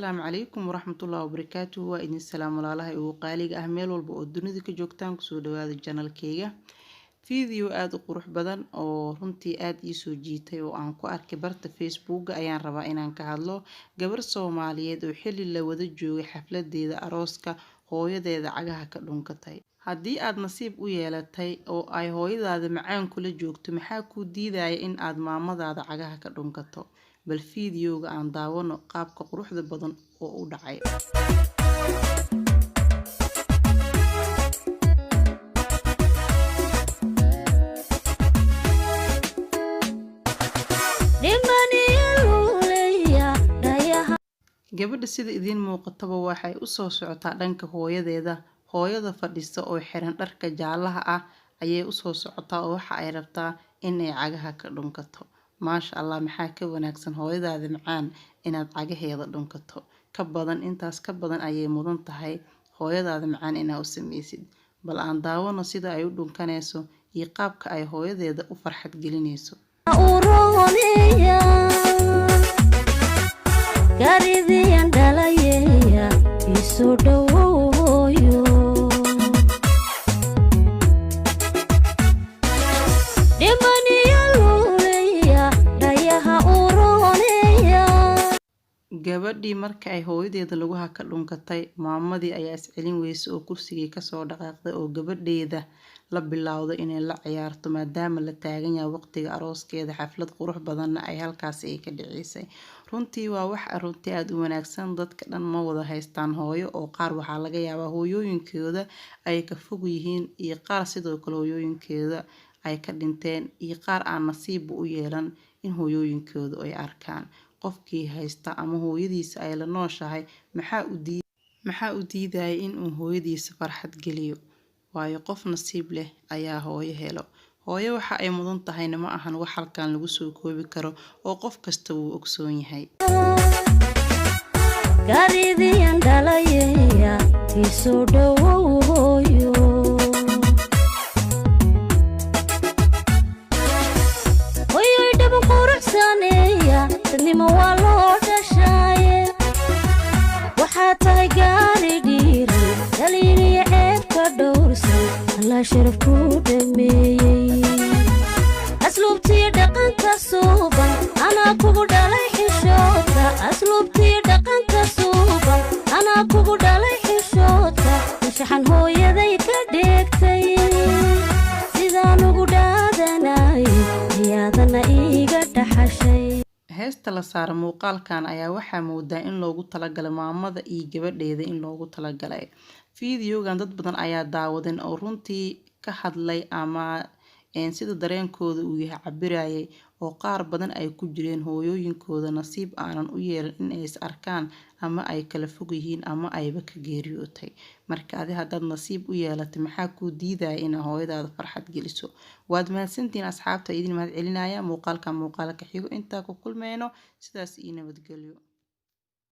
السلام عليكم ورحمة الله وبركاته وإن السلام على وقالي أهميل والبؤدنيا كجوكتان كسودو هذا الجانل كيغا فيديو آد قروح بدن oo runtii aad ii soo jiitay oo aan ku arkay barta Facebook ayaan rabaa inaan ka hadlo gabar Soomaaliyeed oo xilli la wada joogay xafladeeda arooska hooyadeeda cagaha ka dhunkatay haddii aad nasiib u yeelatay oo ay hooyadaada macaan kula joogto maxaa ku diidaya in aad maamadaada cagaha ka dhunkato bal fiidiyowga aan daawano qaabka quruxda badan oo u dhacay gabadha sida idin muuqataba waxay u soo socotaa dhanka hooyadeeda hooyada fadhiista oo xiran dharka jaalaha ah ayay u soo socotaa oo waxa ay rabtaa in ay cagaha ka dhunkato maasha Allah maxaa ka wanaagsan hooyadaada macaan inaad cagaheeda dhunkato ka badan intaas ka badan ayay mudan tahay hooyadaada macaan inaad u sameysid bal aan daawano sida ay u dhunkanayso iyo qaabka ay hooyadeeda u farxad gelinayso Garidiyan dalayeya isu dhawoyo Demaniya luleya dayaha uroneya gabadhii marka ay hooyadeeda laguha ka dhunkatay maamadii ayaa iscelin weyse oo kursigii ka soo dhaqaaqday oo gabadheeda la bilowdo inay la ciyaarto maadaama la taagan yahay waqtiga arooskeeda xaflad qurux badanna ay halkaas ay ka dhicisay runtii waa wax runtii aad u wanaagsan dadka dhan ma wada haystaan hooyo oo qaar waxaa laga yaabaa hooyooyinkooda ay ka fog yihiin iyo qaar sidoo kale hooyooyinkooda ay ka dhinteen iyo qaar aan nasiib u yeelan in hooyooyinkooda ay arkaan qofkii haysta ama hooyadiisa ay la nooshahay maxaa u diidaya in uu hooyadiisa farxad geliyo waayo qof nasiib leh ayaa hooyo helo hooyo waxa ay mudan tahayna ma ahan wax halkan lagu soo koobi karo oo qof kasta uu ogsoon yahay Garidiyan dalayeya isu dhawoyo Oyoy dhaban quruxsaneya dadnimo waa loo dhashaye waxaa tahay gaari dhiiri dhaliiliya ceebka dhowrsan alla sharaf ku dhameeyey asluubtiyo dhaqanka suuban anaa kugu dhalay xishoodka asluubtiyo dhaqanka suuban anaa kugu dhalay xishoodka anshaxan hooyaday ka dheegtay sidaan ugu dhaadanay ayaadana iiga dhaxashay heesta la saaro muuqaalkan ayaa waxaa moodaa in loogu talagalay maamada iyo gabadheeda in loogu talagalay fiidiyowgan dad badan ayaa daawadeen oo runtii ka hadlay ama sida dareenkooda uu yahay cabirayay oo qaar badan ay ku jireen hooyooyinkooda nasiib aanan u yeelan in ay is arkaan ama ay kala fog yihiin ama ayba ka geeriyootay marka adi haddaad nasiib u yeelatay maxaa ku diidaya inaad hooyadaada farxad geliso waad mahadsantihiin asxaabta idin mahad celinaya muuqaalka xigo intaa ku kulmeyno sidaas ii nabadgelyo